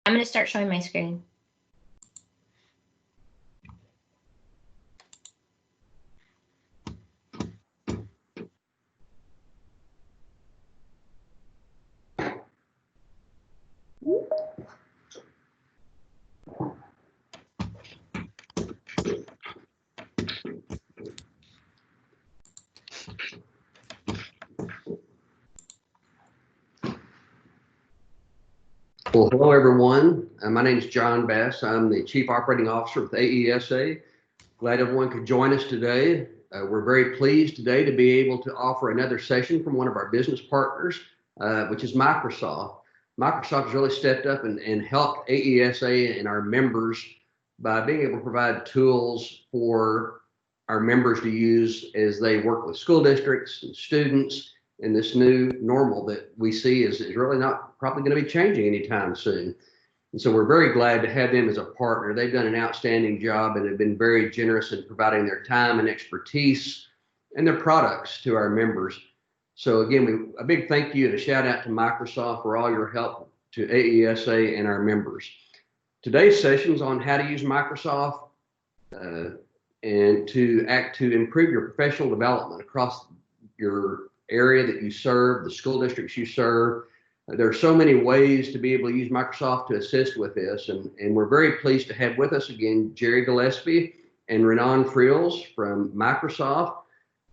I'm going to start showing my screen. Well, hello, everyone. My name is John Bass. I'm the Chief Operating Officer with AESA. Glad everyone could join us today. We're very pleased today to be able to offer another session from one of our business partners, which is Microsoft. Microsoft has really stepped up and helped AESA and our members by being able to provide tools for our members to use as they work with school districts and students. And this new normal that we see is really not probably going to be changing anytime soon. And so we're very glad to have them as a partner. They've done an outstanding job and have been very generous in providing their time and expertise and their products to our members. So again, a big thank you and a shout out to Microsoft for all your help to AESA and our members. Today's session is on how to use Microsoft and to improve your professional development across your area that you serve, the school districts you serve. There are so many ways to be able to use Microsoft to assist with this, and we're very pleased to have with us again Geri Gillespy and Renan Friels from Microsoft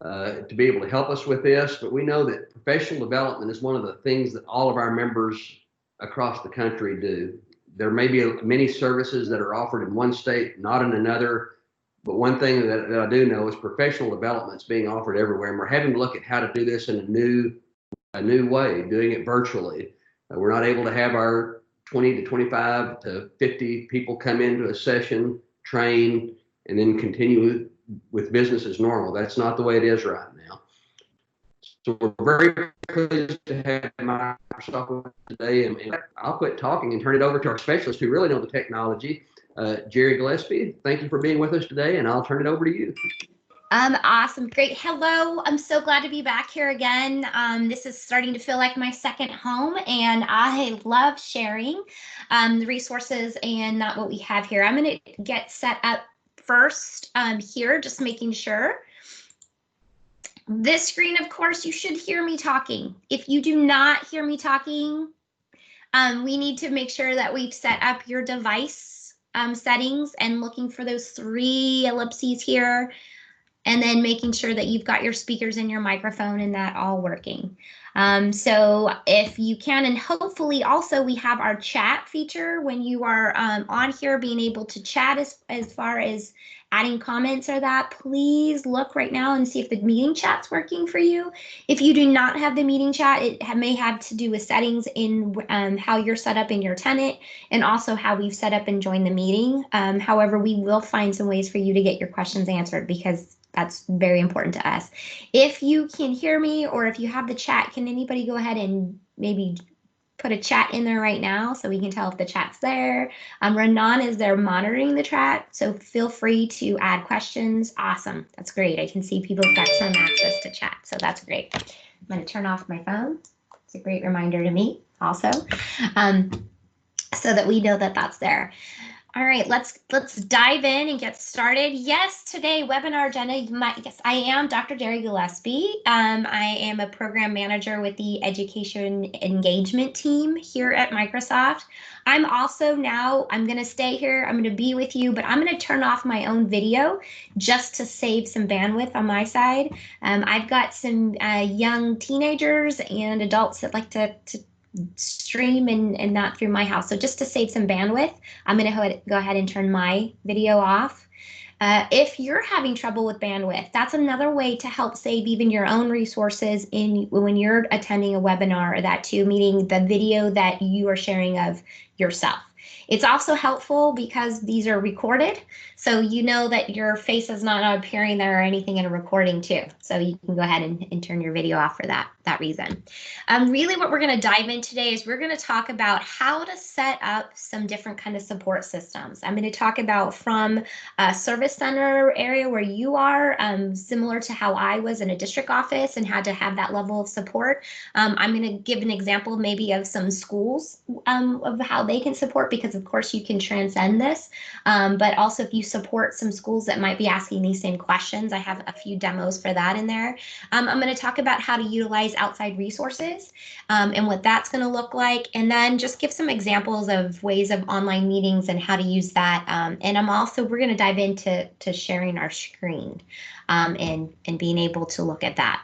to be able to help us with this. But we know that professional development is one of the things that all of our members across the country do. There may be many services that are offered in one state, not in another. But one thing that I do know is professional development is being offered everywhere, and we're having to look at how to do this in a new way, doing it virtually. We're not able to have our 20 to 25 to 50 people come into a session, train, and then continue with business as normal. That's not the way it is right now. So we're very pleased to have Microsoft today, and I'll quit talking and turn it over to our specialists who really know the technology. Geri Gillespy, thank you for being with us today, and I'll turn it over to you. Awesome. Great. Hello. I'm so glad to be back here again. This is starting to feel like my second home, and I love sharing the resources and what we have here. I'm going to get set up first here, just making sure. This screen, of course, you should hear me talking. If you do not hear me talking, we need to make sure that we've set up your device settings and looking for those 3 ellipses here, and then making sure that you've got your speakers and your microphone and that all working. So if you can, and hopefully also we have our chat feature when you are on here, being able to chat as far as adding comments or that, please look right now and see if the meeting chat's working for you. If you do not have the meeting chat, it may have to do with settings in how you're set up in your tenant, and also how we've set up and joined the meeting. However, we will find some ways for you to get your questions answered, because that's very important to us. If you can hear me, or if you have the chat, can anybody go ahead and maybe put a chat in there right now so we can tell if the chat's there? Renan is there monitoring the chat, so feel free to add questions. Awesome, that's great. I can see people have got some access to chat, so that's great. I'm going to turn off my phone. It's a great reminder to me also, so that we know that that's there. All right, let's dive in and get started. Yes, today webinar agenda. Yes, I am Dr. Geri Gillespy. I am a program manager with the education engagement team here at Microsoft. I'm also now, I'm going to stay here. I'm going to be with you, but I'm going to turn off my own video just to save some bandwidth on my side. I've got some young teenagers and adults that like to stream and not through my house. So just to save some bandwidth, I'm going to go ahead and turn my video off. If you're having trouble with bandwidth, that's another way to help save even your own resources when you're attending a webinar or that too, meaning the video that you are sharing of yourself. It's also helpful because these are recorded, so you know that your face is not appearing there or anything in a recording too. So you can go ahead and turn your video off for that reason. Really what we're going to dive in today is we're going to talk about how to set up some different kind of support systems. I'm going to talk about from a service center area where you are, similar to how I was in a district office and had to have that level of support. I'm going to give an example maybe of some schools of how they can support because of course you can transcend this, but also if you support some schools that might be asking these same questions, I have a few demos for that in there. I'm going to talk about how to utilize outside resources and what that's going to look like, and then just give some examples of ways of online meetings and how to use that. And we're going to dive into sharing our screen and being able to look at that.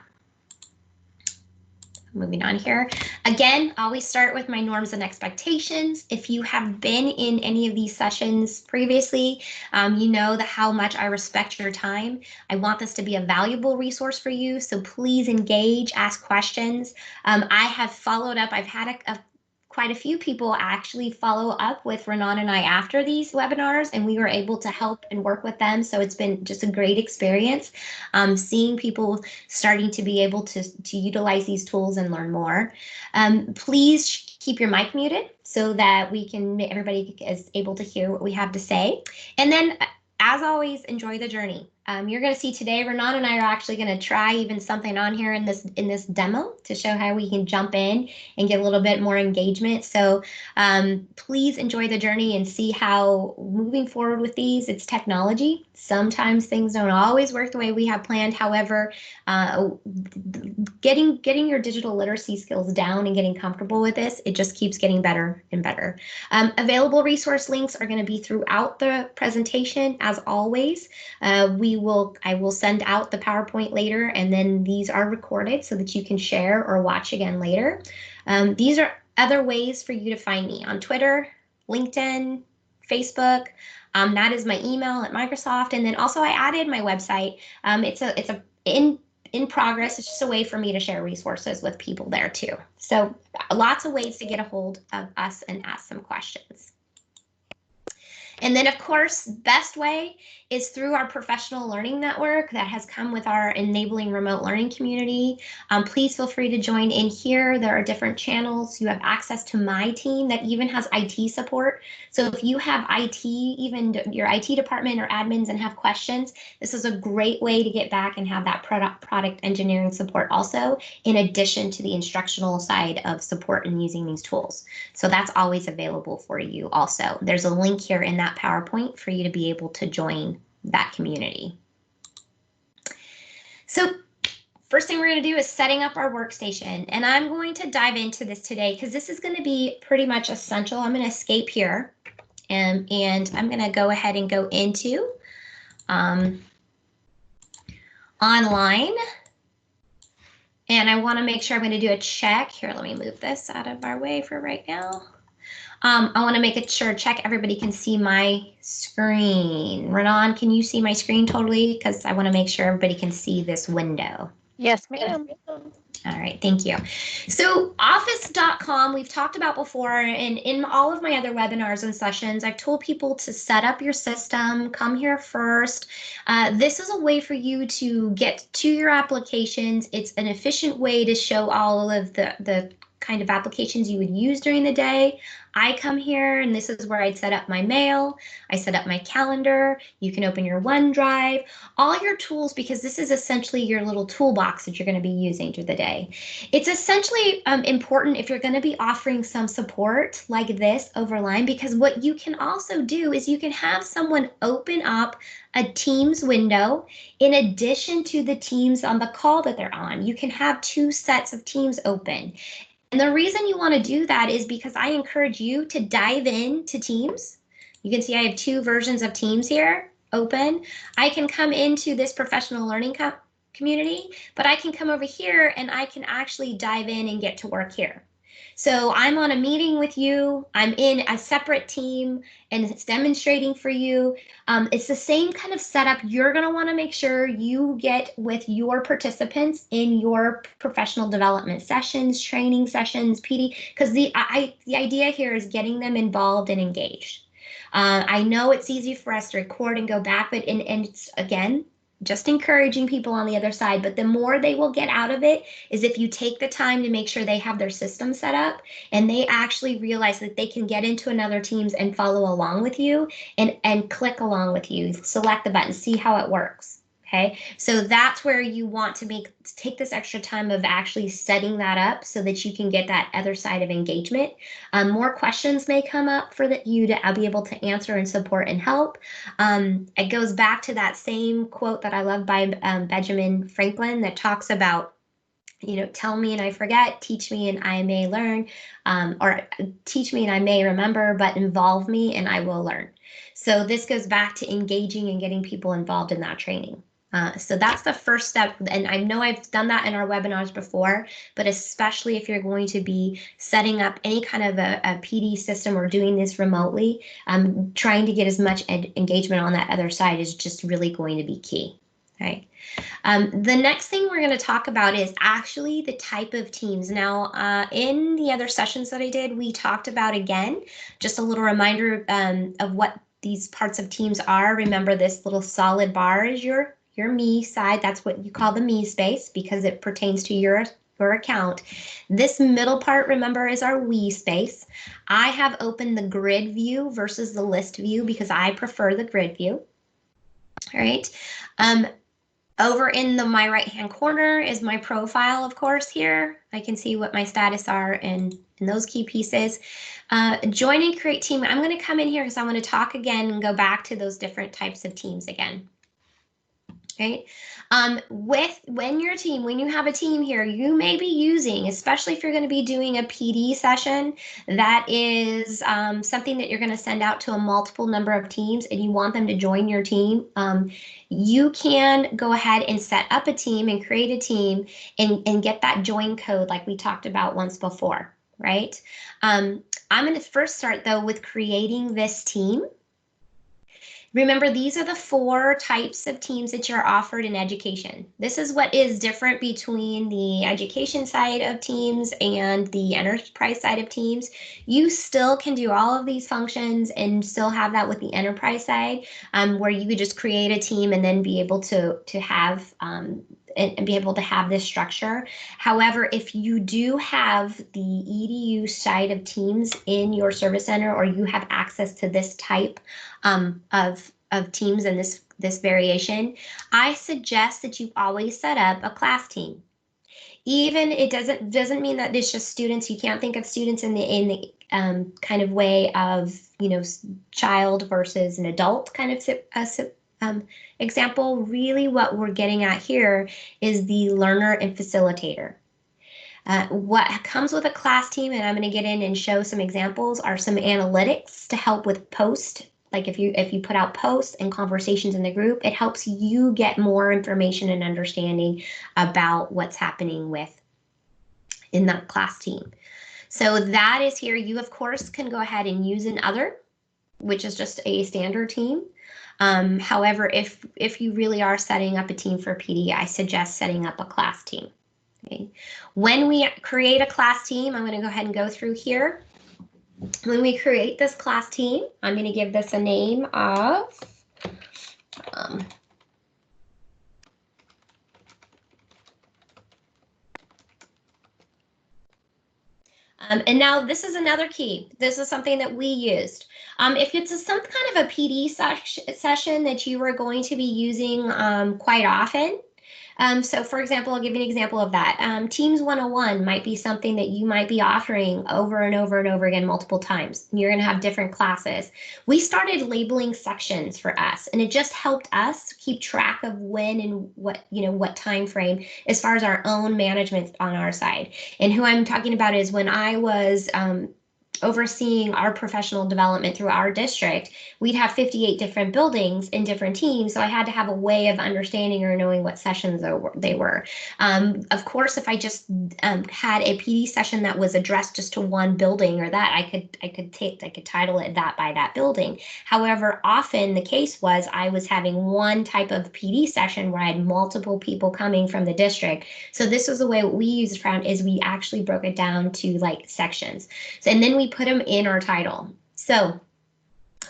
Moving on here. Again, always start with my norms and expectations. If you have been in any of these sessions previously, you know how much I respect your time. I want this to be a valuable resource for you, so please engage, ask questions. I have followed up. I've had quite a few people actually follow up with Renan and I after these webinars, and we were able to help and work with them. So it's been just a great experience seeing people starting to be able to utilize these tools and learn more. Please keep your mic muted so that everybody is able to hear what we have to say. And then, as always, enjoy the journey. You're going to see today, Renan and I are actually going to try even something on here in this demo to show how we can jump in and get a little bit more engagement. So please enjoy the journey and see how moving forward with these, it's technology. Sometimes things don't always work the way we have planned. However, getting your digital literacy skills down and getting comfortable with this, it just keeps getting better and better. Available resource links are going to be throughout the presentation, as always. I will send out the PowerPoint later, and then these are recorded so that you can share or watch again later. These are other ways for you to find me on Twitter, LinkedIn, Facebook. That is my email at Microsoft, and then also I added my website. It's in progress. It's just a way for me to share resources with people there too. So lots of ways to get a hold of us and ask some questions. And then, of course, best way is through our professional learning network that has come with our enabling remote learning community. Please feel free to join in here. There are different channels. You have access to my team that even has IT support. So if you have IT, even your IT department or admins, and have questions, this is a great way to get back and have that product engineering support also, in addition to the instructional side of support in using these tools. So that's always available for you also. There's a link here in that PowerPoint for you to be able to join that community. So first thing we're going to do is setting up our workstation, and I'm going to dive into this today because this is going to be pretty much essential. I'm going to escape here and I'm going to go ahead and go into online, and I want to make sure I'm going to do a check here. Let me move this out of our way for right now. I want to make it sure, check everybody can see my screen. Renan, can you see my screen totally? Because I want to make sure everybody can see this window. Yes, ma'am. All right, thank you. So office.com, we've talked about before, and in all of my other webinars and sessions, I've told people to set up your system, come here first. This is a way for you to get to your applications. It's an efficient way to show all of the kind of applications you would use during the day. I come here and this is where I'd set up my mail. I set up my calendar. You can open your OneDrive, all your tools, because this is essentially your little toolbox that you're going to be using through the day. It's essentially important if you're going to be offering some support like this over line, because what you can also do is you can have someone open up a Teams window in addition to the Teams on the call that they're on. You can have two sets of Teams open. And the reason you want to do that is because I encourage you to dive into Teams. You can see I have two versions of Teams here open. I can come into this professional learning community, but I can come over here and I can actually dive in and get to work here. So I'm on a meeting with you, I'm in a separate team, and it's demonstrating for you. It's the same kind of setup. You're going to want to make sure you get with your participants in your professional development sessions, training sessions, PD, because the idea here is getting them involved and engaged. I know it's easy for us to record and go back, but and it's, again, just encouraging people on the other side, but the more they will get out of it is if you take the time to make sure they have their system set up and they actually realize that they can get into another Teams and follow along with you and click along with you, select the button, see how it works. Okay, so that's where you want to take this extra time of actually setting that up so that you can get that other side of engagement. More questions may come up for you to be able to answer and support and help. It goes back to that same quote that I love by Benjamin Franklin that talks about, tell me and I forget, teach me and I may learn, or teach me and I may remember, but involve me and I will learn. So this goes back to engaging and getting people involved in that training. So that's the first step. And I know I've done that in our webinars before, but especially if you're going to be setting up any kind of a PD system or doing this remotely, trying to get as much engagement on that other side is just really going to be key. Okay. The next thing we're going to talk about is actually the type of teams. Now, in the other sessions that I did, we talked about, again, just a little reminder of what these parts of teams are. Remember, this little solid bar is your me side. That's what you call the me space because it pertains to your account. This middle part, remember, is our we space. I have opened the grid view versus the list view because I prefer the grid view. All right. Over in my right-hand corner is my profile, of course, here. I can see what my status are in those key pieces. Join and create team. I'm going to come in here because I want to talk again and go back to those different types of teams again. Okay. When you have a team here, you may be using, especially if you're going to be doing a PD session, that is something that you're going to send out to a multiple number of teams and you want them to join your team. You can go ahead and set up a team and create a team and get that join code like we talked about once before, right? I'm going to first start though with creating this team. Remember, these are the 4 types of teams that you're offered in education. This is what is different between the education side of teams and the enterprise side of teams. You still can do all of these functions and still have that with the enterprise side, where you could just create a team and then be able to have and be able to have this structure. However, if you do have the EDU side of teams in your service center, or you have access to this type of teams and this variation, I suggest that you always set up a class team. Even it doesn't mean that it's just students. You can't think of students in the kind of way of child versus an adult kind of example. Really, what we're getting at here is the learner and facilitator. What comes with a class team, and I'm going to get in and show some examples, are some analytics to help with post. Like if you put out posts and conversations in the group, it helps you get more information and understanding about what's happening in that class team. So that is here. You, of course, can go ahead and use an other, which is just a standard team. However, if you really are setting up a team for PD, I suggest setting up a class team. Okay. When we create a class team, I'm going to go ahead and go through here. When we create this class team, I'm going to give this a name of and now this is another key. This is something that we used. If it's some kind of a PD session that you are going to be using quite often, so for example, I'll give you an example of that. Teams 101 might be something that you might be offering over and over and over again multiple times. You're going to have different classes. We started labeling sections for us, and it just helped us keep track of when and what time frame as far as our own management on our side. And who I'm talking about is when I was overseeing our professional development through our district, we'd have 58 different buildings in different teams. So I had to have a way of understanding or knowing what sessions they were. Of course, if I just had a PD session that was addressed just to one building or that, I could title it that by that building. However, often the case was I was having one type of PD session where I had multiple people coming from the district. So this was the way we used around is we actually broke it down to like sections. So, and then we put them in our title. So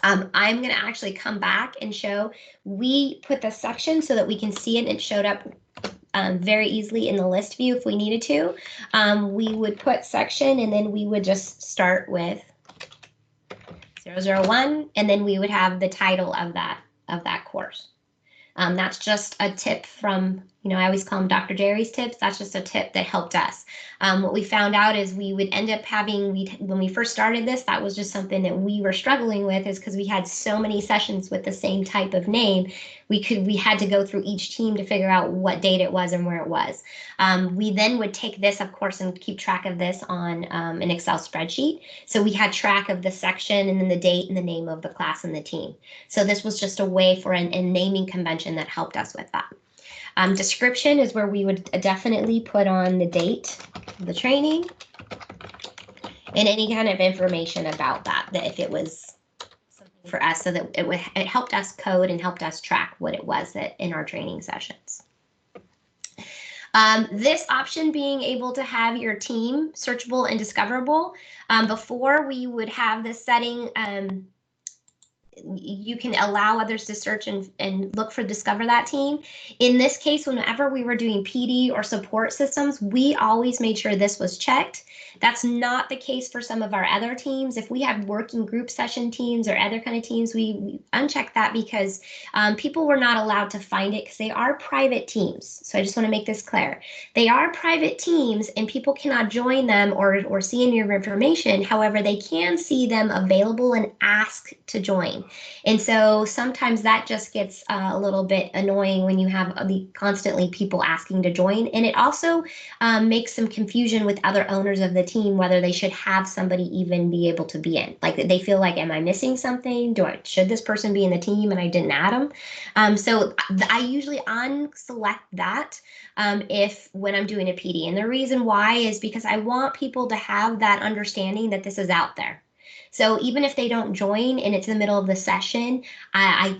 I'm going to actually come back and show we put the section so that we can see it. And it showed up very easily in the list view if we needed to. We would put section and then we would just start with 001 and then we would have the title of that course. That's just a tip from, I always call them Dr. Jerry's tips. That's just a tip that helped us. What we found out is we would end up having, when we first started this, that was just something that we were struggling with, is because we had so many sessions with the same type of name. We had to go through each team to figure out what date it was and where it was. We then would take this, of course, and keep track of this on an Excel spreadsheet. So we had track of the section and then the date and the name of the class and the team. So this was just a way for a naming convention that helped us with that. Description is where we would definitely put on the date of the training and any kind of information about that if it was something for us, so that it helped us code and helped us track what it was that in our training sessions. This option, being able to have your team searchable and discoverable. Before we would have this setting, you can allow others to search and look for discover that team. In this case, whenever we were doing PD or support systems, we always made sure this was checked. That's not the case for some of our other teams. If we have working group session teams or other kind of teams, we uncheck that because people were not allowed to find it because they are private teams. So I just want to make this clear. They are private teams and people cannot join them or see any of your information. However, they can see them available and ask to join. And so sometimes that just gets a little bit annoying when you have constantly people asking to join. And it also makes some confusion with other owners of the team, whether they should have somebody even be able to be in. Like they feel like, am I missing something? Should this person be in the team and I didn't add them? So I usually unselect that when I'm doing a PD. And the reason why is because I want people to have that understanding that this is out there. So even if they don't join and it's in the middle of the session, I'm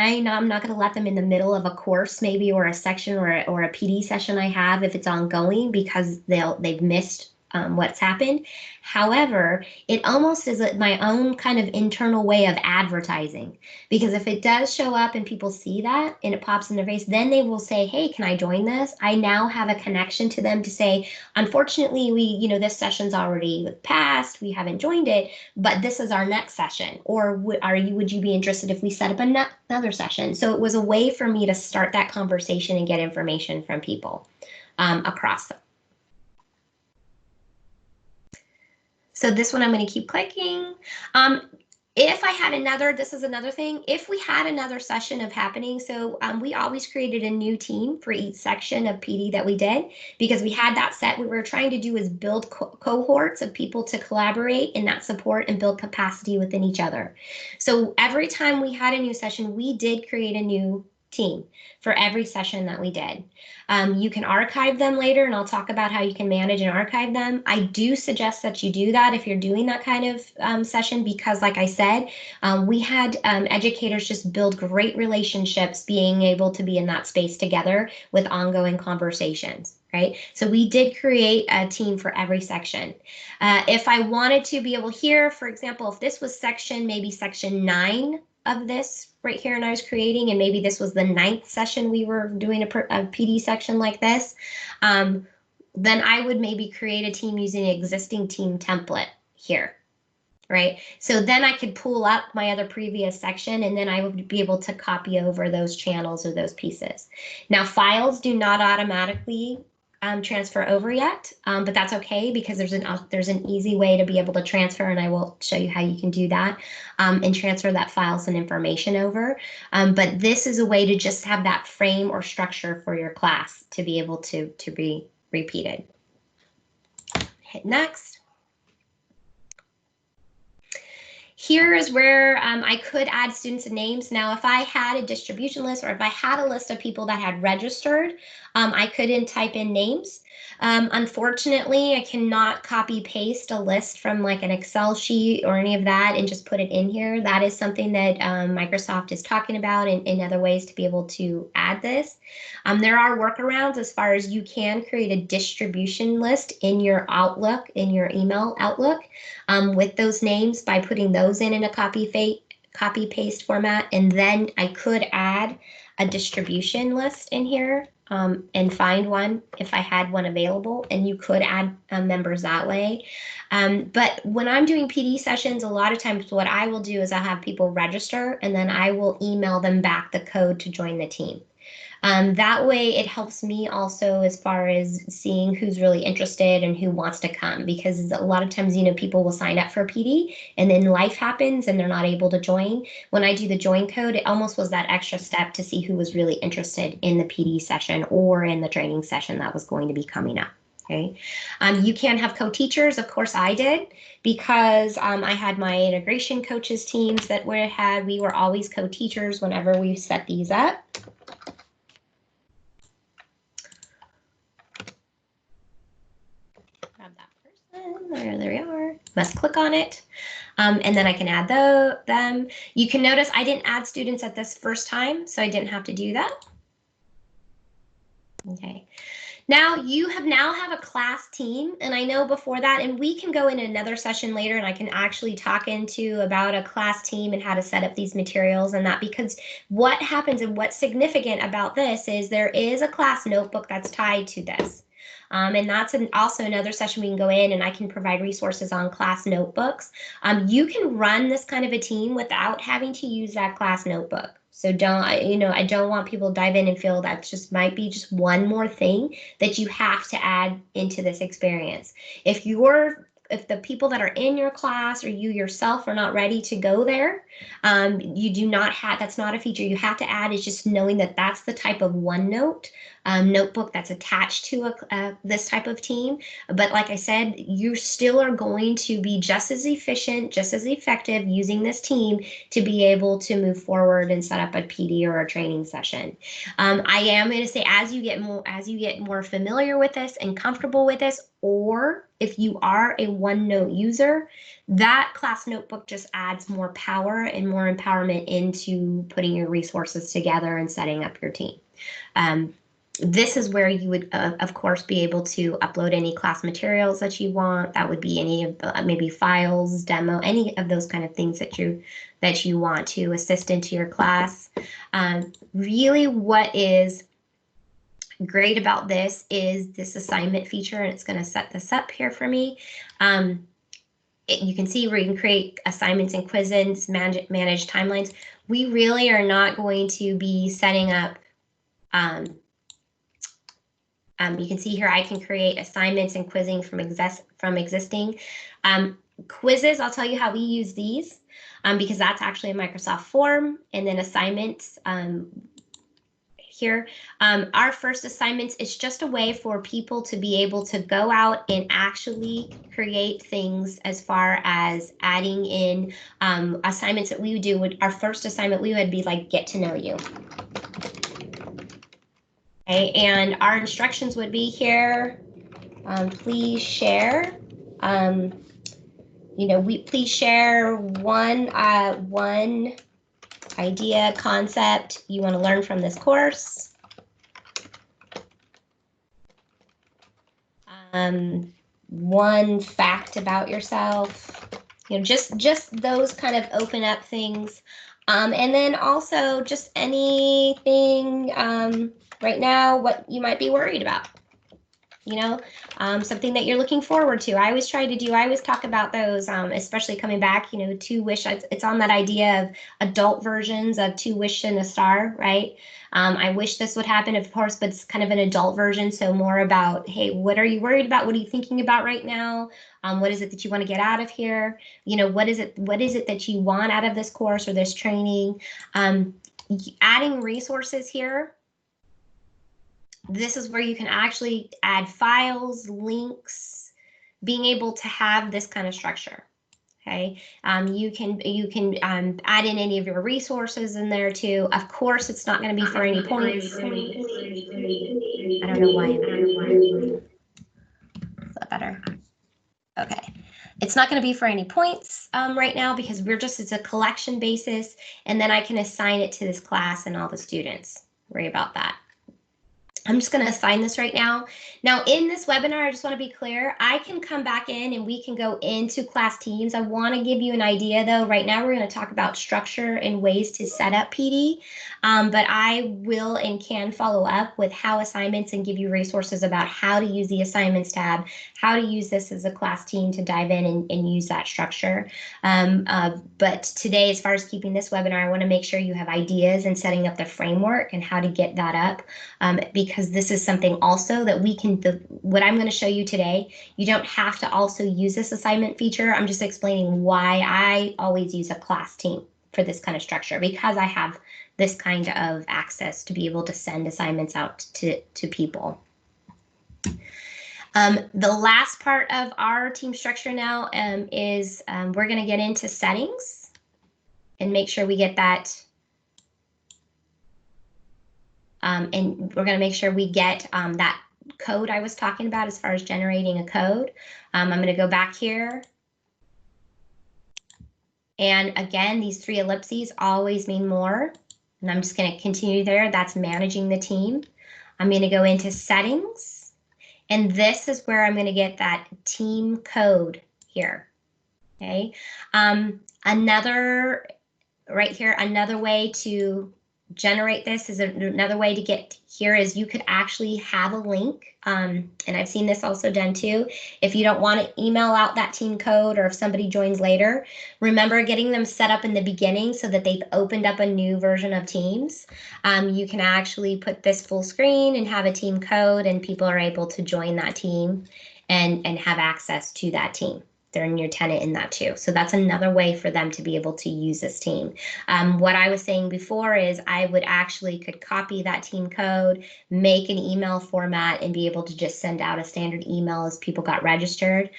not going to let them in the middle of a course maybe, or a section or a PD session I have if it's ongoing, because they've missed what's happened. However, it almost is my own kind of internal way of advertising, because if it does show up and people see that and it pops in their face, then they will say, hey, can I join this? I now have a connection to them to say, unfortunately, this session's already passed, we haven't joined it, but this is our next session. Or would you be interested if we set up another session? So it was a way for me to start that conversation and get information from people across them. So this one I'm going to keep clicking. If I had this is another thing, if we had another session of happening, so we always created a new team for each section of PD that we did, because we had that set. What we were trying to do is build cohorts of people to collaborate in that support and build capacity within each other. So every time we had a new session, we did create a new team for every session that we did. You can archive them later, and I'll talk about how you can manage and archive them. I do suggest that you do that if you're doing that kind of session, because like I said, we had educators just build great relationships being able to be in that space together with ongoing conversations. Right? So we did create a team for every section. If I wanted to be able here, for example, if this was maybe section 9 of this right here, and I was creating, and maybe this was the 9th session we were doing a PD section like this, then I would maybe create a team using an existing team template here, right? So then I could pull up my other previous section, and then I would be able to copy over those channels or those pieces. Now, files do not automatically transfer over yet, but that's okay, because there's an easy way to be able to transfer, and I will show you how you can do that and transfer that files and information over. But this is a way to just have that frame or structure for your class to be able to be repeated. Hit next. Here is where I could add students and names. Now, if I had a distribution list, or if I had a list of people that had registered, I couldn't type in names. Unfortunately, I cannot copy paste a list from like an Excel sheet or any of that and just put it in here. That is something that Microsoft is talking about in other ways to be able to add this. There are workarounds as far as you can create a distribution list in your Outlook, in your email Outlook, with those names by putting those in a copy paste format. And then I could add a distribution list in here and find one if I had one available, and you could add members that way. But when I'm doing PD sessions, a lot of times what I will do is I'll have people register, and then I will email them back the code to join the team. That way it helps me also as far as seeing who's really interested and who wants to come, because a lot of times, people will sign up for PD and then life happens and they're not able to join. When I do the join code, it almost was that extra step to see who was really interested in the PD session or in the training session that was going to be coming up. Okay. You can have co-teachers. Of course I did, because I had my integration coaches teams that we were always co-teachers whenever we set these up. There we are. Must click on it. And then I can add them. You can notice I didn't add students at this first time, so I didn't have to do that. Okay. Now you have a class team, and I know before that, and we can go in another session later and I can actually talk about a class team and how to set up these materials and that, because what happens and what's significant about this is there is a class notebook that's tied to this. And that's also another session we can go in, and I can provide resources on class notebooks. You can run this kind of a team without having to use that class notebook. So I don't want people to dive in and feel that might be just one more thing that you have to add into this experience. If the people that are in your class or you yourself are not ready to go there, that's not a feature you have to add. Is just knowing that that's the type of OneNote notebook that's attached to this type of team. But like I said, you still are going to be just as efficient, just as effective using this team to be able to move forward and set up a PD or a training session. I am going to say, as you get more familiar with this and comfortable with this, or if you are a OneNote user, that class notebook just adds more power and more empowerment into putting your resources together and setting up your team. This is where you would, of course, be able to upload any class materials that you want. That would be any of maybe files, demo, any of those kind of things that you want to assist into your class. Really, what is great about this is this assignment feature, and it's going to set this up here for me. You can see where you can create assignments and quizzes, manage timelines. We really are not going to be setting up. You can see here I can create assignments and quizzing from existing quizzes. I'll tell you how we use these because that's actually a Microsoft form, and then assignments here. Our first assignments is just a way for people to be able to go out and actually create things as far as adding in assignments that we would do. Our first assignment we would be like, get to know you. Okay, and our instructions would be here. Please share. Please share one idea, concept you want to learn from this course. One fact about yourself. Just those kind of open up things. And then also just anything right now, what you might be worried about. Something that you're looking forward to. I always talk about those, especially coming back, to wish. It's on that idea of adult versions of To Wish and a Star, right? I wish this would happen, of course, but it's kind of an adult version. So more about, hey, what are you worried about? What are you thinking about right now? What is it that you want to get out of here? What is it that you want out of this course or this training? Adding resources here. This is where you can actually add files, links, being able to have this kind of structure. Okay, you can add in any of your resources in there too. Of course, it's not going to be for any points. I don't know why. Is that better? Okay. It's not going to be for any points right now because it's a collection basis, and then I can assign it to this class and all the students. Worry about that. I'm just going to assign this right now. Now in this webinar, I just want to be clear, I can come back in and we can go into class teams. I want to give you an idea though. Right now we're going to talk about structure and ways to set up PD, but I will and can follow up with how assignments and give you resources about how to use the assignments tab, how to use this as a class team to dive in and use that structure. But today, as far as keeping this webinar, I want to make sure you have ideas and setting up the framework and how to get that up. Because this is something also that we can, what I'm going to show you today, you don't have to also use this assignment feature. I'm just explaining why I always use a class team for this kind of structure, because I have this kind of access to be able to send assignments out to people. The last part of our team structure now is we're going to get into settings and make sure we get that. And we're going to make sure we get that code I was talking about as far as generating a code. I'm going to go back here. And again, these 3 ellipses always mean more. And I'm just going to continue there. That's managing the team. I'm going to go into settings. And this is where I'm going to get that team code here. Okay. Another way to generate this is another way to get here is you could actually have a link. And I've seen this also done too. If you don't want to email out that team code, or if somebody joins later, remember getting them set up in the beginning so that they've opened up a new version of Teams. You can actually put this full screen and have a team code, and people are able to join that team and have access to that team. They're in your tenant in that too. So that's another way for them to be able to use this team. What I was saying before is I would actually could copy that team code, make an email format, and be able to just send out a standard email as people got registered.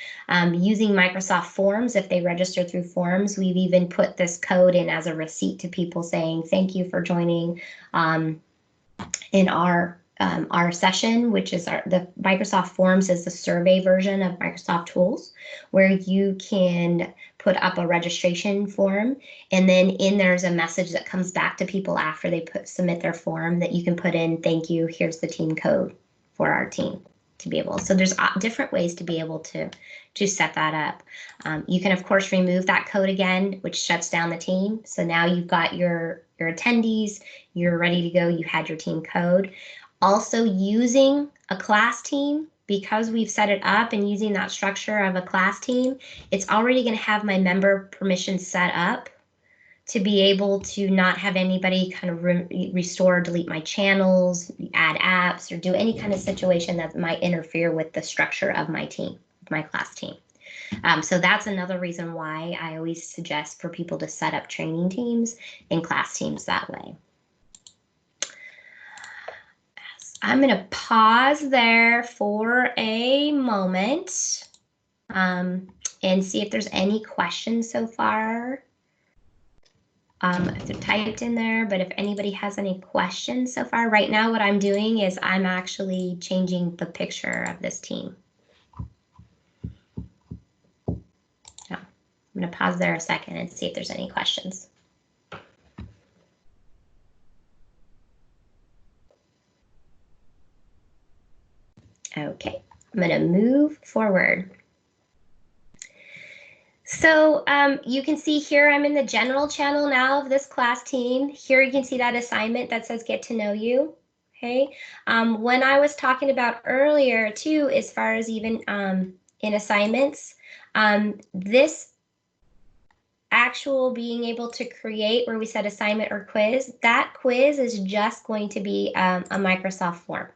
Using Microsoft Forms, if they register through Forms, we've even put this code in as a receipt to people saying, thank you for joining in our session, which is the Microsoft Forms is the survey version of Microsoft Tools, where you can put up a registration form, and then in there's a message that comes back to people after they submit their form that you can put in, thank you, here's the team code for our team to be able. So there's different ways to be able to set that up. You can of course remove that code again, which shuts down the team. So now you've got your attendees, you're ready to go, you had your team code. Also using a class team, because we've set it up and using that structure of a class team, it's already going to have my member permissions set up to be able to not have anybody kind of restore or delete my channels, add apps, or do any kind of situation that might interfere with the structure of my team, my class team. So that's another reason why I always suggest for people to set up training teams and class teams that way. I'm going to pause there for a moment and see if there's any questions so far. If they're typed in there, but if anybody has any questions so far. Right now what I'm doing is I'm actually changing the picture of this team. So I'm going to pause there a second and see if there's any questions. Okay, I'm going to move forward. So you can see here I'm in the general channel now of this class team. Here you can see that assignment that says get to know you. Okay, when I was talking about earlier too, as far as even in assignments, this actual being able to create where we said assignment or quiz, that quiz is just going to be a Microsoft form.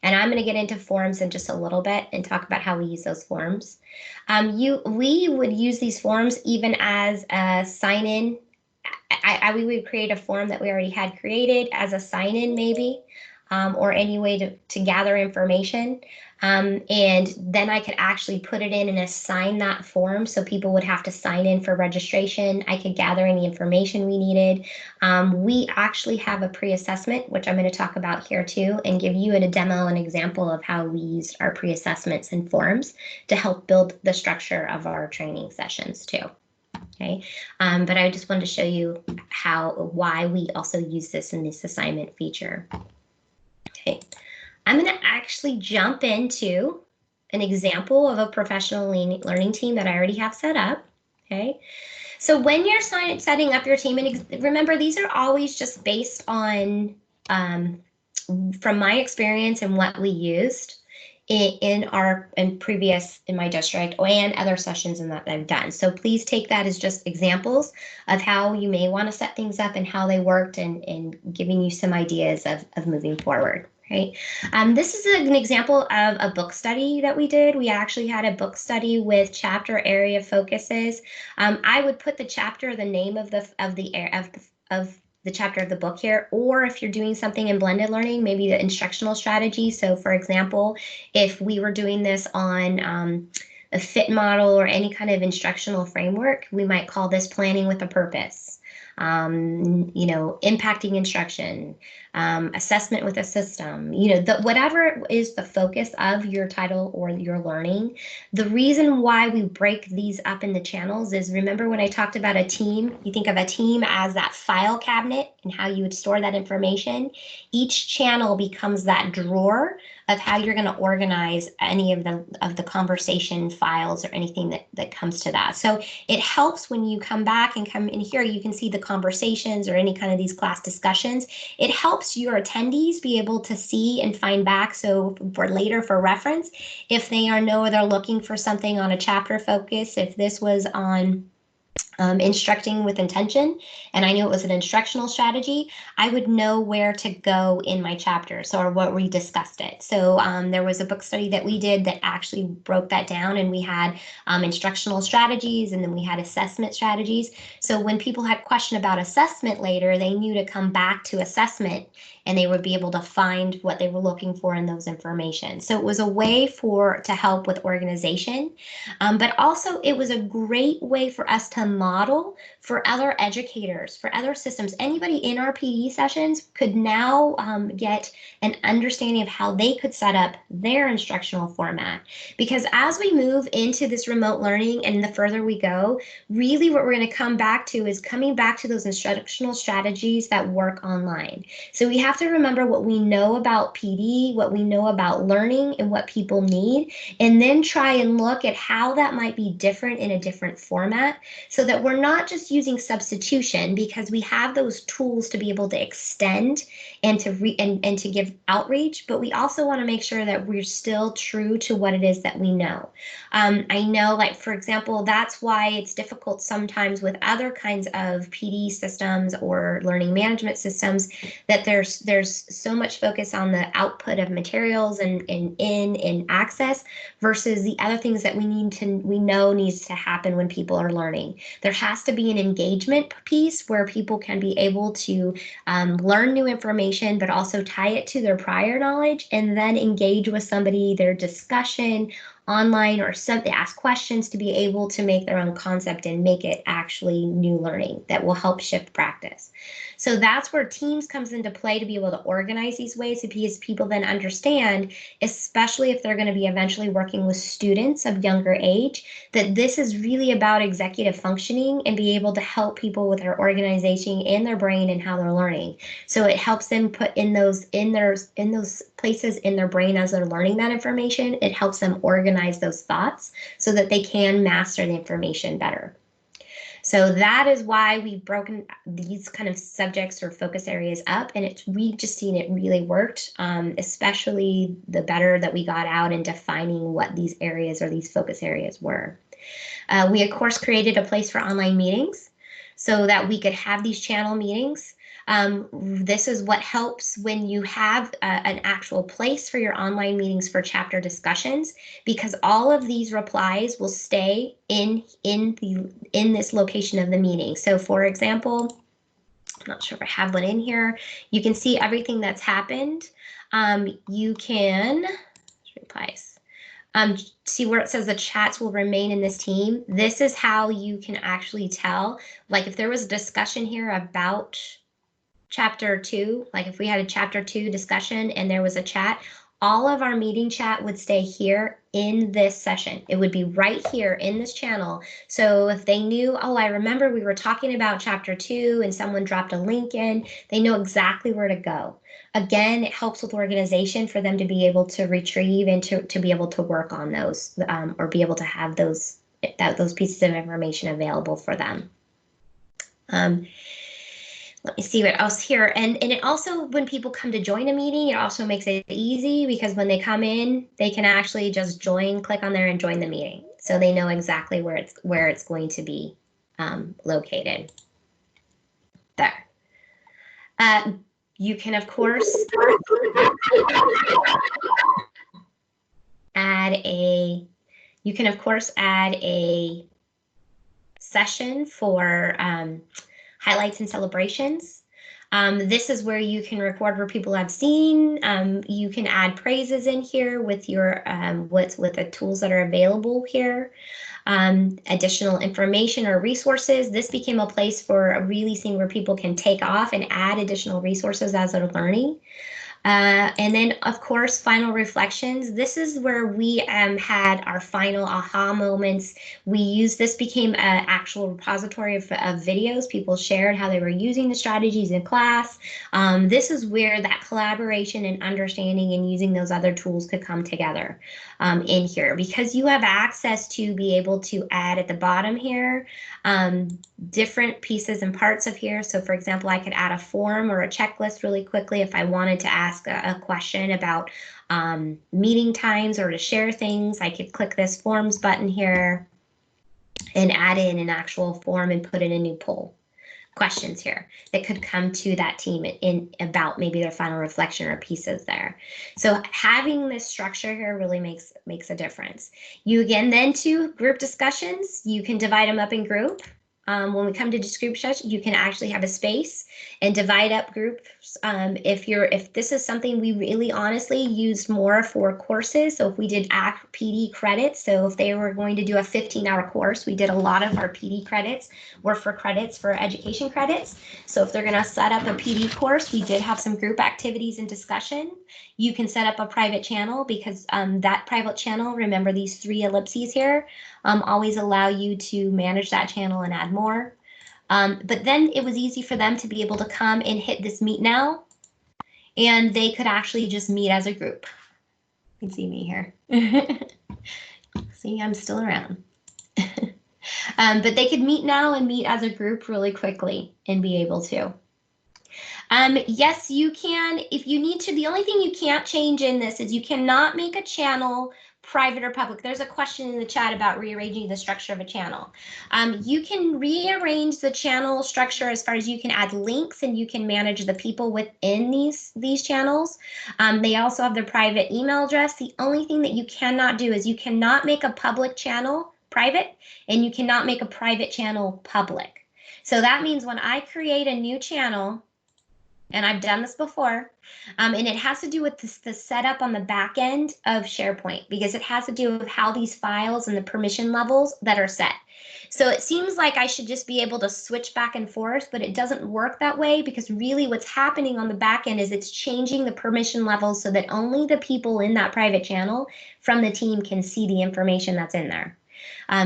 And I'm going to get into forms in just a little bit and talk about how we use those forms. We would use these forms even as a sign-in. We would create a form that we already had created as a sign-in maybe, or any way to gather information. And then I could actually put it in and assign that form so people would have to sign in for registration. I could gather any information we needed. We actually have a pre-assessment, which I'm going to talk about here too, and give you a demo, an example of how we used our pre-assessments and forms to help build the structure of our training sessions too. Okay, but I just wanted to show you why we also use this in this assignment feature. Okay, I'm going to actually jump into an example of a professional learning team that I already have set up. Okay, so when you're setting up your team, and remember, these are always just based on from my experience and what we used in my district and other sessions in that I've done. So please take that as just examples of how you may want to set things up and how they worked, and giving you some ideas of moving forward. Right. This is an example of a book study that we did. We actually had a book study with chapter area focuses. I would put the chapter, the name of the chapter of the book here, or if you're doing something in blended learning, maybe the instructional strategy. So for example, if we were doing this on a fit model or any kind of instructional framework, we might call this planning with a purpose. Impacting instruction, assessment with a system, whatever is the focus of your title or your learning. The reason why we break these up into channels is, remember when I talked about a team, you think of a team as that file cabinet and how you would store that information. Each channel becomes that drawer of how you're going to organize any of the conversation files or anything that comes to that. So it helps when you come back and come in here, you can see the conversations or any kind of these class discussions. It helps your attendees be able to see and find back. So for later, for reference, if they they're looking for something on a chapter focus, if this was on instructing with intention, and I knew it was an instructional strategy, I would know where to go in my chapter, or what we discussed it. So there was a book study that we did that actually broke that down, and we had instructional strategies, and then we had assessment strategies. So when people had question about assessment later, they knew to come back to assessment, and they would be able to find what they were looking for in those information. So it was a way to help with organization, but also it was a great way for us to model for other educators, for other systems. Anybody in our PD sessions could now get an understanding of how they could set up their instructional format. Because as we move into this remote learning and the further we go, really what we're going to come back to is coming back to those instructional strategies that work online. So we have to remember what we know about PD, what we know about learning, and what people need, and then try and look at how that might be different in a different format, so that we're not just using substitution, because we have those tools to be able to extend and to give outreach, but we also want to make sure that we're still true to what it is that we know. I know, like, for example, that's why it's difficult sometimes with other kinds of PD systems or learning management systems, that there's so much focus on the output of materials and access versus the other things that we know needs to happen when people are learning. There has to be an engagement piece where people can be able to learn new information, but also tie it to their prior knowledge, and then engage with somebody, their discussion online, or they ask questions to be able to make their own concept and make it actually new learning that will help shift practice. So that's where Teams comes into play, to be able to organize these ways, because people then understand, especially if they're going to be eventually working with students of younger age, that this is really about executive functioning and be able to help people with their organization and their brain and how they're learning. So it helps them put in those places in their brain as they're learning that information. It helps them organize those thoughts so that they can master the information better. So that is why we've broken these kind of subjects or focus areas up, and we've just seen it really worked, especially the better that we got out in defining what these areas or these focus areas were. We, of course, created a place for online meetings so that we could have these channel meetings. This is what helps when you have an actual place for your online meetings for chapter discussions, because all of these replies will stay in this location of the meeting. So for example, I'm not sure if I have one in here. You can see everything that's happened. You can replies. See where it says the chats will remain in this team. This is how you can actually tell, like, if there was a discussion here about chapter 2, like if we had a chapter 2 discussion and there was a chat, all of our meeting chat would stay here in this session. It would be right here in this channel. So if they knew, oh, I remember we were talking about chapter 2 and someone dropped a link in, they know exactly where to go. Again, it helps with organization for them to be able to retrieve and to be able to work on those or be able to have those pieces of information available for them. Let me see what else here. And it also, when people come to join a meeting, it also makes it easy because when they come in, they can actually just join, click on there and join the meeting. So they know exactly where it's going to be located. There. You can, of course, add a session for highlights and celebrations. This is where you can record where people have seen. You can add praises in here with your with the tools that are available here. Additional information or resources. This became a place for really seeing where people can take off and add additional resources as they're learning. And then, of course, final reflections. This is where we had our final aha moments. This became an actual repository of videos. People shared how they were using the strategies in class. This is where that collaboration and understanding and using those other tools could come together in here, because you have access to be able to add at the bottom here different pieces and parts of here. So for example, I could add a form or a checklist really quickly if I wanted to ask a question about meeting times or to share things. I could click this forms button here and add in an actual form and put in a new poll questions here that could come to that team in about maybe their final reflection or pieces there. So having this structure here really makes a difference. You again then to group discussions, you can divide them up in group. When we come to group session, you can actually have a space and divide up groups. If this is something we really honestly used more for courses, so if we did PD credits, so if they were going to do a 15-hour course, we did a lot of our PD credits were for credits for education credits. So if they're going to set up a PD course, we did have some group activities and discussion. You can set up a private channel because that private channel, remember these 3 ellipses here, always allow you to manage that channel and add more. But then it was easy for them to be able to come and hit this meet now, and they could actually just meet as a group. You can see me here. See, I'm still around. But they could meet now and meet as a group really quickly and be able to. Yes, you can, if you need to. The only thing you can't change in this is you cannot make a channel private or public. There's a question in the chat about rearranging the structure of a channel. You can rearrange the channel structure as far as you can add links and you can manage the people within these channels. They also have their private email address. The only thing that you cannot do is you cannot make a public channel private and you cannot make a private channel public. So that means when I create a new channel, and I've done this before, and it has to do with the setup on the back end of SharePoint, because it has to do with how these files and the permission levels that are set. So it seems like I should just be able to switch back and forth, but it doesn't work that way, because really what's happening on the back end is it's changing the permission levels so that only the people in that private channel from the team can see the information that's in there.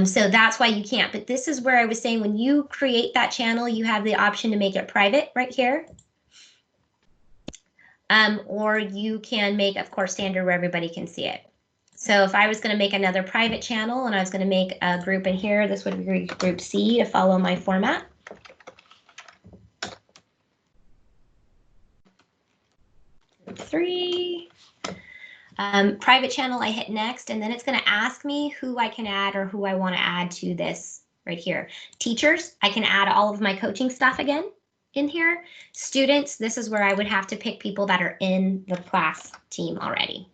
So that's why you can't. But this is where I was saying when you create that channel, you have the option to make it private right here. Or you can make, of course, standard where everybody can see it. So if I was going to make another private channel and I was going to make a group in here, this would be group C to follow my format. Group 3. Private channel, I hit next, and then it's going to ask me who I can add or who I want to add to this right here. Teachers, I can add all of my coaching stuff again in here. Students, this is where I would have to pick people that are in the class team already.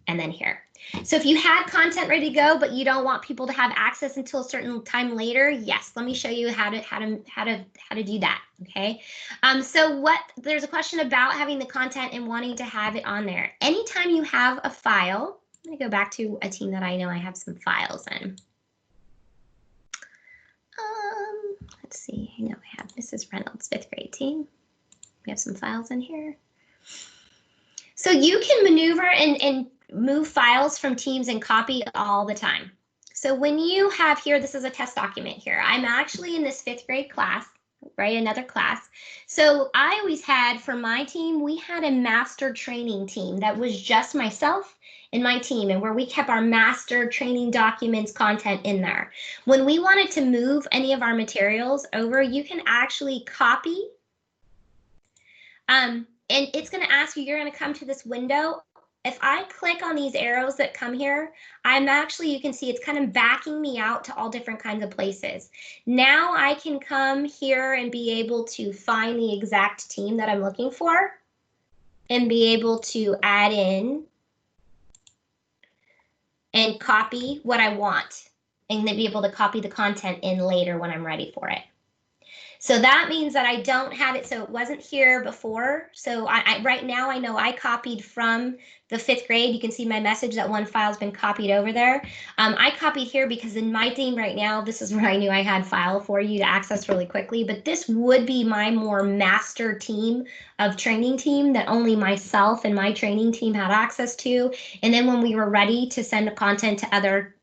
And then here. So if you had content ready to go, but you don't want people to have access until a certain time later, yes, let me show you how to do that. Okay. So there's a question about having the content and wanting to have it on there. Anytime you have a file, I'm going to go back to a team that I know I have some files in. Let's see, I know I have Mrs. Reynolds' 5th grade team. We have some files in here. So you can maneuver and move files from teams and copy all the time. So when you have here, this is a test document here. I'm actually in this 5th grade class. right? Another class. So I always had, for my team, we had a master training team that was just myself and my team, and where we kept our master training documents content in there. When we wanted to move any of our materials over, you can actually copy. And it's going to ask you, you're going to come to this window. If I click on these arrows that come here, I'm actually, you can see it's kind of backing me out to all different kinds of places. Now I can come here and be able to find the exact team that I'm looking for and be able to add in and copy what I want, and then be able to copy the content in later when I'm ready for it. So that means that I don't have it, so it wasn't here before. So right now I know I copied from the 5th grade. You can see my message that one file's been copied over there. I copied here because in my team right now, this is where I knew I had file for you to access really quickly, but this would be my more master team of training team that only myself and my training team had access to. And then when we were ready to send the content to other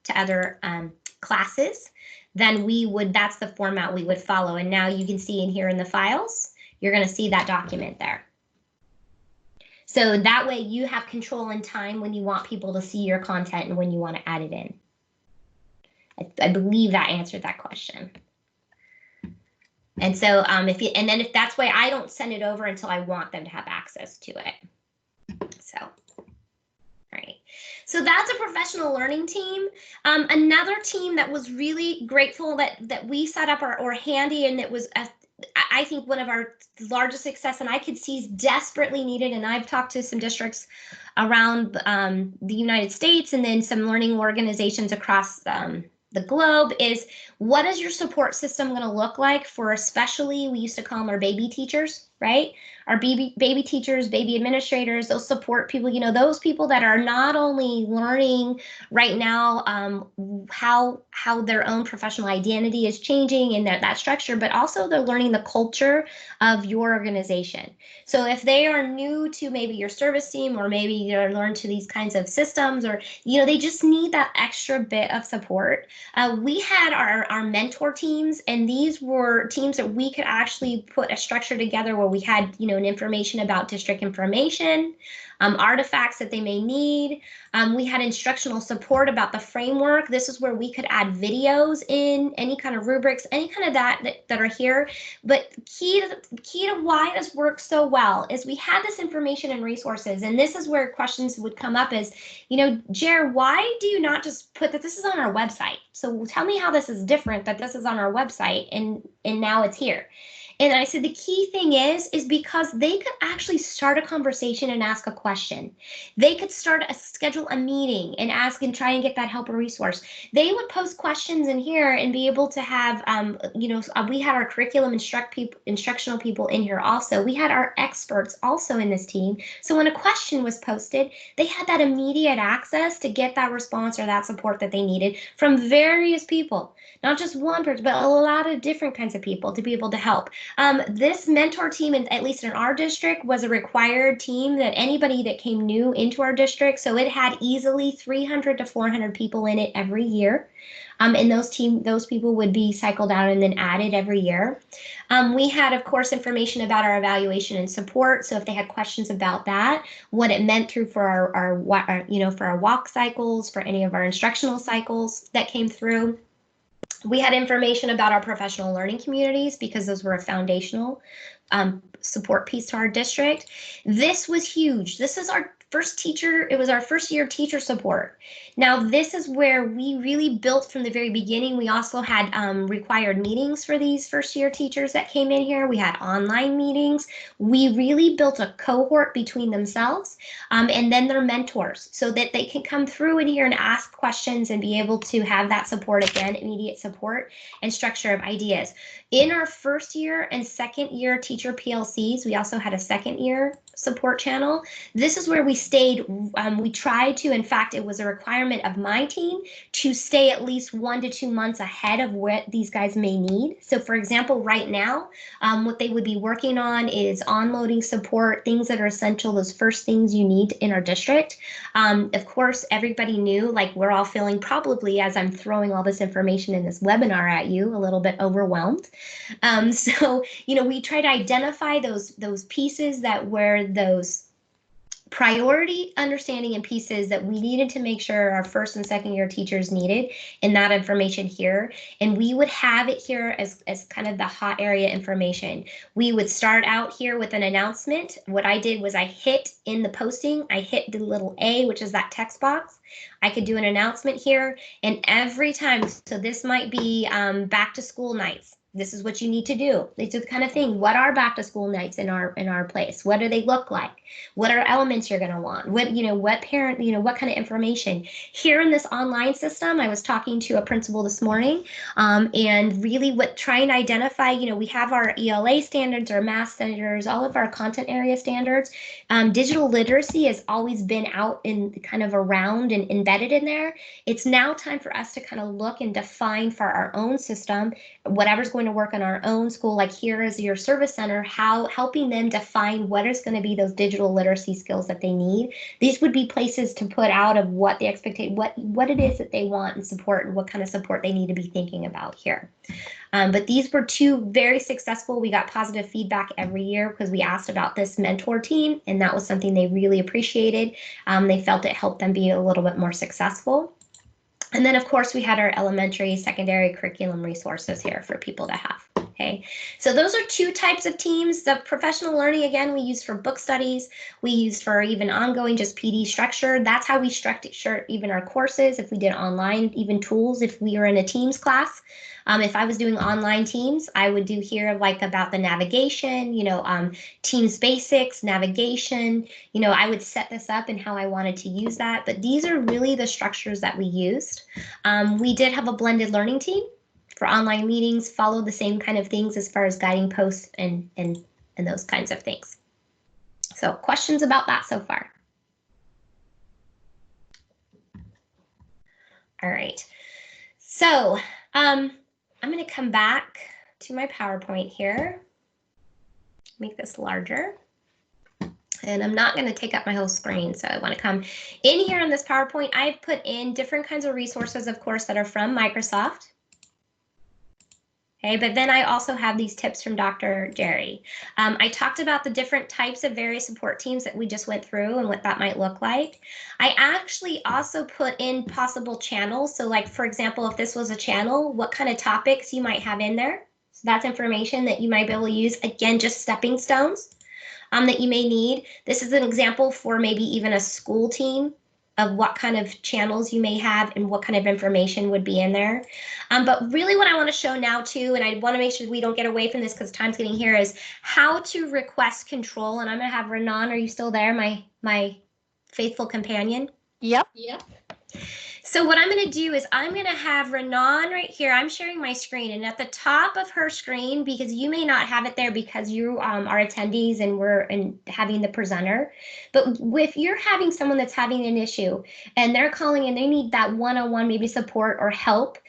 classes, then that's the format we would follow. And now you can see in here in the files, you're going to see that document there. So that way you have control and time when you want people to see your content and when you want to add it in. I believe that answered that question. And so if that's why I don't send it over until I want them to have access to it. So, all right. So that's a professional learning team. Another team that was really grateful that we set up or handy, and it was I think one of our largest success, and I could see is desperately needed. And I've talked to some districts around the United States and then some learning organizations across the globe, is what is your support system going to look like for, especially, we used to call them our baby teachers, right? Our baby teachers, baby administrators, those support people, those people that are not only learning right now how their own professional identity is changing and that structure, but also they're learning the culture of your organization. So if they are new to maybe your service team, or maybe they're learned to these kinds of systems, or they just need that extra bit of support. We had our mentor teams, and these were teams that we could actually put a structure together where we had an information about district information, artifacts that they may need. We had instructional support about the framework. This is where we could add videos in, any kind of rubrics, any kind of that are here. But key to why this works so well is we had this information and resources, and this is where questions would come up is, Jer, why do you not just put that this is on our website? So tell me how this is different that this is on our website and now it's here. And I said the key thing is because they could actually start a conversation and ask a question. They could schedule a meeting and ask and try and get that help or resource. They would post questions in here and be able to have, we had our curriculum instructional people in here also. We had our experts also in this team. So when a question was posted, they had that immediate access to get that response or that support that they needed from various people, not just one person, but a lot of different kinds of people to be able to help. This mentor team, at least in our district, was a required team that anybody that came new into our district, so it had easily 300 to 400 people in it every year. And those people would be cycled out and then added every year. We had, of course, information about our evaluation and support. So if they had questions about that, what it meant for our walk cycles, for any of our instructional cycles that came through. We had information about our professional learning communities because those were a foundational support piece to our district. This was huge. This is our first teacher. It was our first year of teacher support. Now, this is where we really built from the very beginning. We also had required meetings for these first year teachers that came in here. We had online meetings. We really built a cohort between themselves and then their mentors so that they can come through in here and ask questions and be able to have that support again, immediate support and structure of ideas. In our first year and second year teacher PLCs, we also had a second year support channel. This is where we stayed. We tried to, in fact, it was a requirement of my team to stay at least 1 to 2 months ahead of what these guys may need. So for example, right now, what they would be working on is onloading support, things that are essential, those first things you need in our district. Of course, everybody knew, like we're all feeling probably as I'm throwing all this information in this webinar at you, a little bit overwhelmed. So, we try to identify those pieces that were those priority understanding and pieces that we needed to make sure our first and second year teachers needed in that information here. And we would have it here as kind of the hot area information. We would start out here with an announcement. What I did was I hit in the posting, I hit the little A, which is that text box. I could do an announcement here, and every time, so this might be back to school nights. This is what you need to do. These are the kind of thing. What are back to school nights in our place? What do they look like? What are elements you're going to want? What parent, what kind of information? Here in this online system, I was talking to a principal this morning, and really trying to identify, we have our ELA standards, our math standards, all of our content area standards. Digital literacy has always been out in kind of around and embedded in there. It's now time for us to kind of look and define for our own system, whatever's going to work in our own school, like here is your service center, helping them define what is going to be those digital literacy skills that they need. These would be places to put out of what the expectation, what it is that they want and support, and what kind of support they need to be thinking about here. But these were two very successful. We got positive feedback every year because we asked about this mentor team, and that was something they really appreciated. They felt it helped them be a little bit more successful. And then, of course, we had our elementary, secondary curriculum resources here for people to have. Okay, so those are two types of teams. The professional learning, again, we use for book studies. We use for even ongoing, just PD structure. That's how we structure even our courses. If we did online, even tools, if we were in a Teams class. If I was doing online teams, I would do here like about the navigation, Teams basics, navigation, I would set this up and how I wanted to use that. But these are really the structures that we used. We did have a blended learning team for online meetings, follow the same kind of things as far as guiding posts and those kinds of things. So questions about that so far? All right. So I'm going to come back to my PowerPoint here, make this larger. And I'm not going to take up my whole screen, so I want to come in here on this PowerPoint. I've put in different kinds of resources, of course, that are from Microsoft. Okay, but then I also have these tips from Dr. Geri. I talked about the different types of various support teams that we just went through and what that might look like. I actually also put in possible channels. So like, for example, if this was a channel, what kind of topics you might have in there. So that's information that you might be able to use. Again, just stepping stones that you may need. This is an example for maybe even a school team of what kind of channels you may have and what kind of information would be in there. But really what I want to show now too, and I want to make sure we don't get away from this because time's getting here, is how to request control. And I'm going to have Renan, are you still there, my faithful companion? Yep. So what I'm going to do is I'm going to have Renan right here. I'm sharing my screen, and at the top of her screen, because you may not have it there because you are attendees and we're having the presenter, but if you're having someone that's having an issue and they're calling and they need that one-on-one maybe support or help,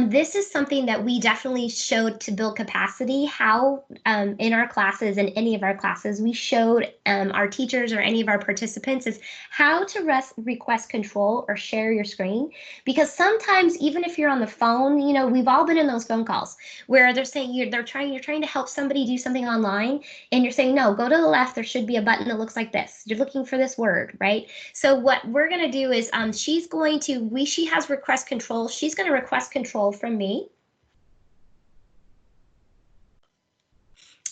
this is something that we definitely showed to build capacity, how in our classes and any of our classes, we showed our teachers or any of our participants is how to request control or share your screen. Because sometimes even if you're on the phone, we've all been in those phone calls where they're saying you're trying to help somebody do something online and you're saying, no, go to the left, there should be a button that looks like this. You're looking for this word, right? So what we're going to do is she has request control. She's going to request control from me.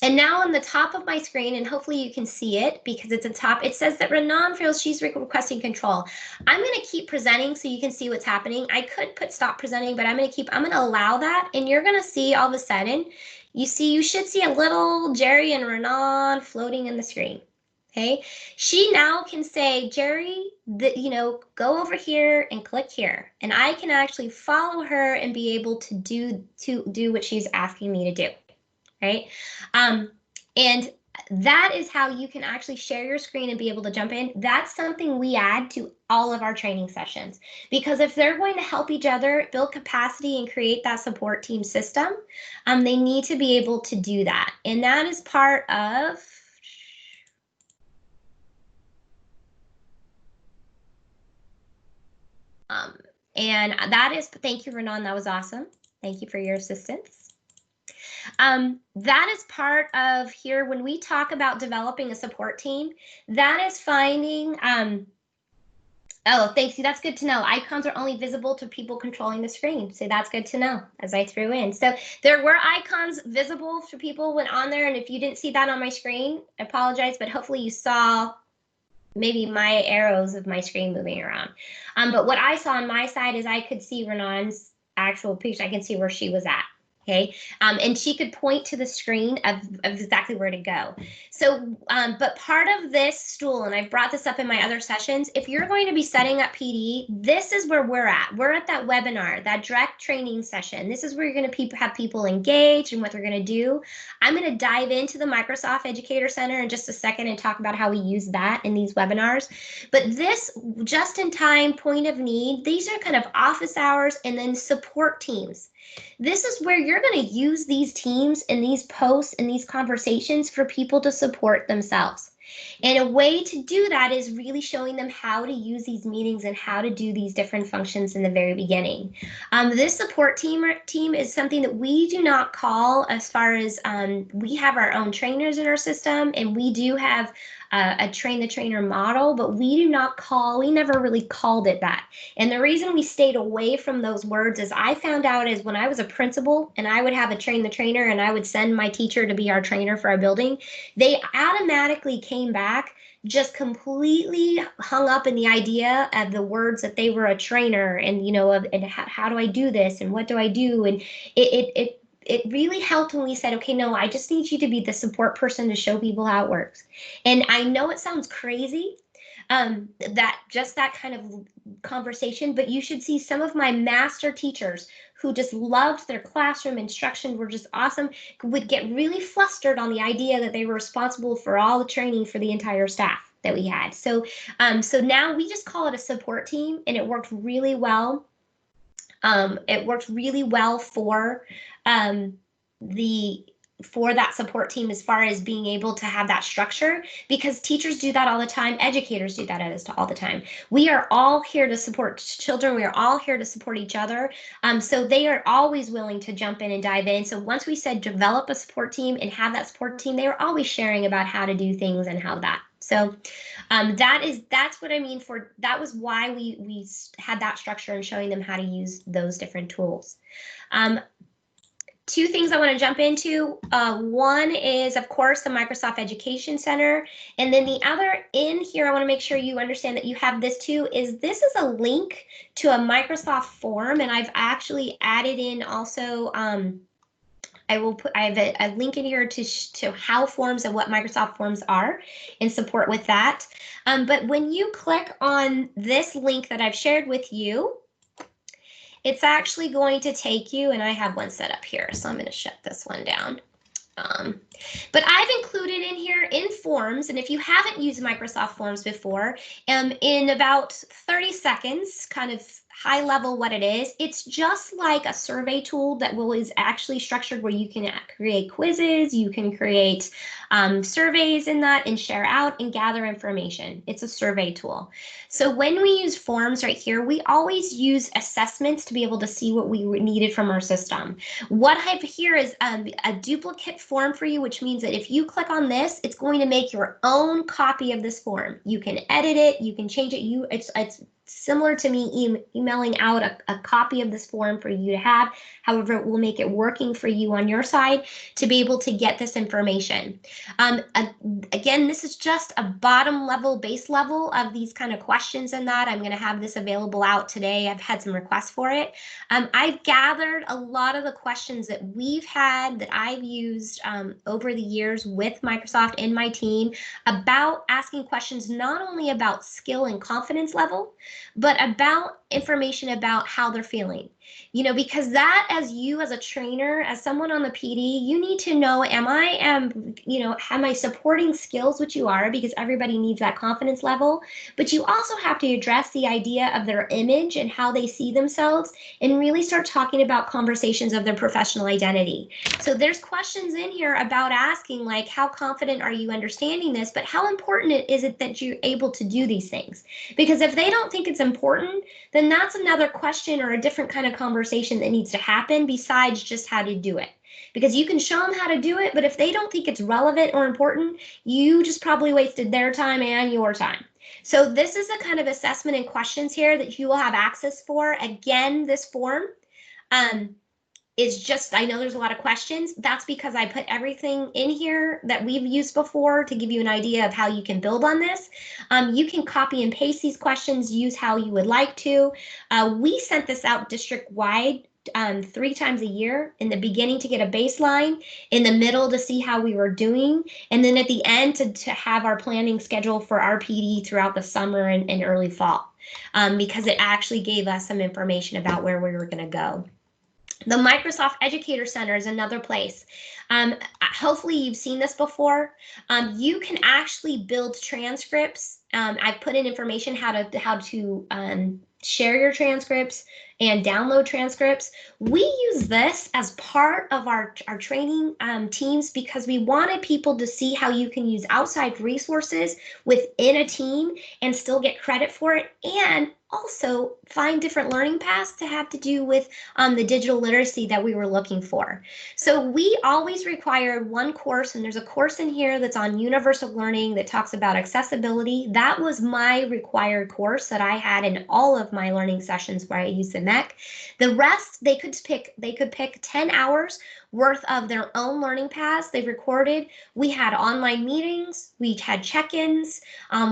And now on the top of my screen, and hopefully you can see it because it's at the top, it says that Renan feels she's requesting control. I'm going to keep presenting so you can see what's happening. I could put stop presenting, but I'm going to allow that. And you're going to see all of a sudden, you should see a little Geri and Renan floating in the screen. Okay, she now can say, Geri, go over here and click here, and I can actually follow her and be able to do what she's asking me to do, right? And that is how you can actually share your screen and be able to jump in. That's something we add to all of our training sessions, because if they're going to help each other build capacity and create that support team system, they need to be able to do that. And that is part of and that is, thank you, Renan, that was awesome. Thank you for your assistance. That is part of here when we talk about developing a support team, that is finding, oh, thanks you, that's good to know. Icons are only visible to people controlling the screen. So that's good to know as I threw in. So there were icons visible to people when on there. And if you didn't see that on my screen, I apologize, but hopefully you saw maybe my arrows of my screen moving around. But what I saw on my side is I could see Renan's actual picture. I can see where she was at. Okay, and she could point to the screen of exactly where to go. So, but part of this stool, and I've brought this up in my other sessions, if you're going to be setting up PD, this is where we're at. We're at that webinar, that direct training session. This is where you're going to have people engaged and what they're going to do. I'm going to dive into the Microsoft Educator Center in just a second and talk about how we use that in these webinars. But this just-in-time point of need, these are kind of office hours and then support teams. This is where you're going to use these teams and these posts and these conversations for people to support themselves. And a way to do that is really showing them how to use these meetings and how to do these different functions in the very beginning. This support team is something that we do not call, as far as we have our own trainers in our system, and we do have a train the trainer model, but we never really called it that. And the reason we stayed away from those words is I found out is when I was a principal and I would have a train the trainer and I would send my teacher to be our trainer for our building, they automatically came back just completely hung up in the idea of the words that they were a trainer and, you know, and how do I do this and what do I do? And it really helped when we said, okay, no, I just need you to be the support person to show people how it works. And I know it sounds crazy, that kind of conversation, but you should see some of my master teachers who just loved their classroom instruction, were just awesome, would get really flustered on the idea that they were responsible for all the training for the entire staff that we had. So, so now we just call it a support team, and it worked really well. It worked really well for that support team as far as being able to have that structure, because teachers do that all the time, educators do that all the time. We are all here to support children, we are all here to support each other, so they are always willing to jump in and dive in. So once we said develop a support team and have that support team, they were always sharing about how to do things and how that. So that's what I mean for, that was why we had that structure and showing them how to use those different tools. Two things I want to jump into. One is, of course, the Microsoft Education Center. And then the other in here, I want to make sure you understand that you have this too, is this is a link to a Microsoft form. And I've actually added in also, I have a link in here to how forms and what Microsoft Forms are in support with that. But when you click on this link that I've shared with you, it's actually going to take you, and I have one set up here, so I'm going to shut this one down. But I've included in here in Forms, and if you haven't used Microsoft Forms before, in about 30 seconds, kind of high level what it is, it's just like a survey tool that is actually structured where you can create quizzes, you can create surveys in that and share out and gather information. It's a survey tool. So when we use Forms right here, we always use assessments to be able to see what we needed from our system. What I have here is a duplicate form for you, which means that if you click on this, it's going to make your own copy of this form. You can edit it, you can change it. It's similar to me emailing out a copy of this form for you to have. However, it will make it working for you on your side to be able to get this information. Again, this is just a bottom level, base level of these kind of questions in that. I'm going to have this available out today. I've had some requests for it. I've gathered a lot of the questions that we've had that I've used over the years with Microsoft and my team about asking questions not only about skill and confidence level, but about information about how they're feeling. Because that, as you as a trainer, as someone on the PD, you need to know, am I supporting skills, which you are, because everybody needs that confidence level, but you also have to address the idea of their image and how they see themselves, and really start talking about conversations of their professional identity. So there's questions in here about asking, like, how confident are you understanding this, but how important is it that you're able to do these things? Because if they don't think it's important, then that's another question or a different kind of conversation that needs to happen besides just how to do it. Because you can show them how to do it, but if they don't think it's relevant or important, you just probably wasted their time and your time. So this is the kind of assessment and questions here that you will have access for. Again, this form is just, I know there's a lot of questions. That's because I put everything in here that we've used before to give you an idea of how you can build on this. You can copy and paste these questions, use how you would like to. We sent this out district-wide 3 times a year, in the beginning to get a baseline, in the middle to see how we were doing, and then at the end to have our planning schedule for our PD throughout the summer and early fall, because it actually gave us some information about where we were going to go. The Microsoft Educator Center is another place. Hopefully you've seen this before. You can actually build transcripts. I've put in information how to share your transcripts and download transcripts. We use this as part of our training teams because we wanted people to see how you can use outside resources within a team and still get credit for it, and also find different learning paths to have to do with the digital literacy that we were looking for. So we always required one course, and there's a course in here that's on universal learning that talks about accessibility. That was my required course that I had in all of my learning sessions where I used the MEC. The rest, they could pick 10 hours worth of their own learning paths they've recorded. We had online meetings, we had check-ins,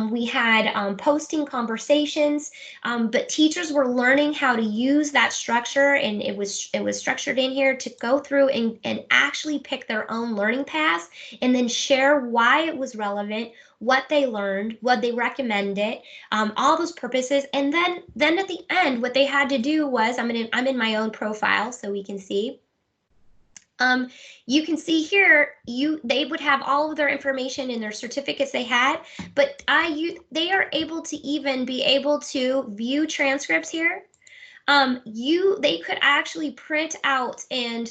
we had posting conversations, but teachers were learning how to use that structure, and it was structured in here to go through and actually pick their own learning paths and then share why it was relevant, what they learned, what they recommended, all those purposes. And then at the end, what they had to do was, I'm in my own profile so we can see. You can see here, they would have all of their information in their certificates they had, but they are able to even be able to view transcripts here. They could actually print out and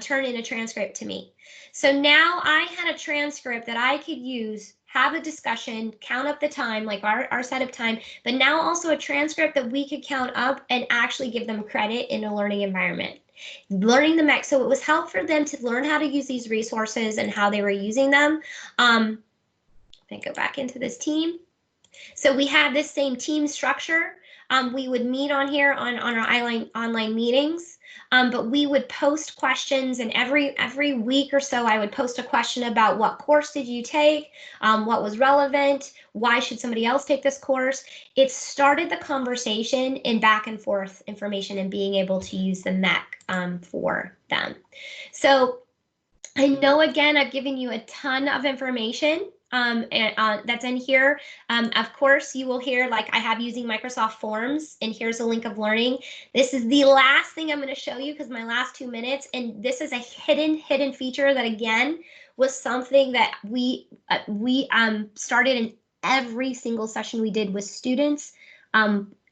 turn in a transcript to me. So now I had a transcript that I could use, have a discussion, count up the time, like our setup time, but now also a transcript that we could count up and actually give them credit in a learning environment. Learning the MEC, so it was helpful for them to learn how to use these resources and how they were using them. Then go back into this team. So we have this same team structure. We would meet on here on our online meetings, but we would post questions, and every week or so I would post a question about what course did you take, what was relevant, why should somebody else take this course. It started the conversation in back and forth information and being able to use the MEC for them. So I know, again, I've given you a ton of information that's in here. Of course, you will hear, like, I have using Microsoft Forms, and here's a link of learning. This is the last thing I'm going to show you because my last 2 minutes, and this is a hidden feature that, again, was something that we started in every single session we did with students,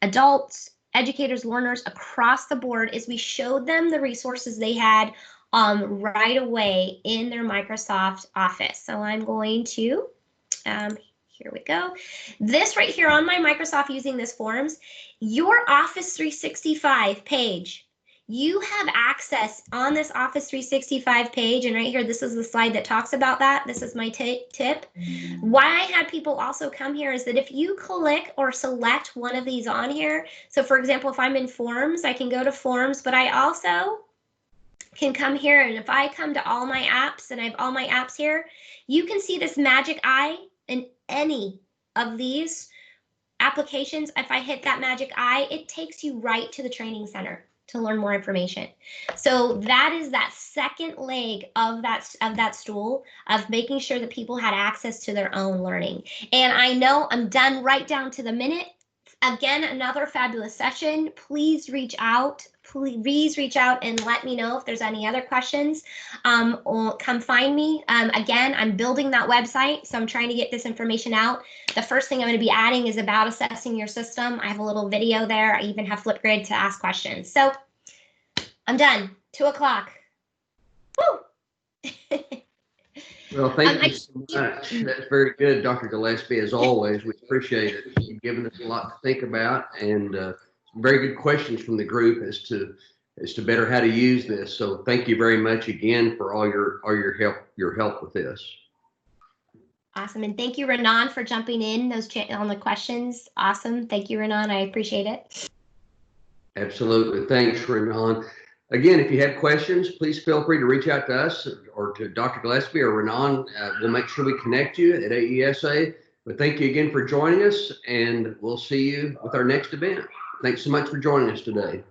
adults, educators, learners across the board, is we showed them the resources they had right away in their Microsoft Office. So I'm going to, here we go. This right here on my Microsoft, using this Forms, your Office 365 page, you have access on this Office 365 page, and right here, this is the slide that talks about that. This is my tip. Why I had people also come here is that if you click or select one of these on here, so for example, if I'm in Forms, I can go to Forms, but I also can come here, and if I come to all my apps, and I have all my apps here, you can see this magic eye in any of these applications. If I hit that magic eye, it takes you right to the training center to learn more information. So that is that second leg of that stool of making sure that people had access to their own learning. And I know I'm done right down to the minute. Again, another fabulous session. Please reach out. Please reach out and let me know if there's any other questions, or come find me. Again, I'm building that website, so I'm trying to get this information out. The first thing I'm going to be adding is about assessing your system. I have a little video there. I even have Flipgrid to ask questions. So I'm done. 2 o'clock. Woo! Well, thank you so much. That's very good, Dr. Gillespie, as always. We appreciate it. You've given us a lot to think about, and very good questions from the group as to better how to use this. So thank you very much again for all your help with this. Awesome, and thank you, Renan, for jumping in on the questions. Awesome, thank you, Renan. I appreciate it. Absolutely, thanks, Renan. Again, if you have questions, please feel free to reach out to us or to Dr. Gillespie or Renan. We'll make sure we connect you at AESA. But thank you again for joining us, and we'll see you with our next event. Thanks so much for joining us today.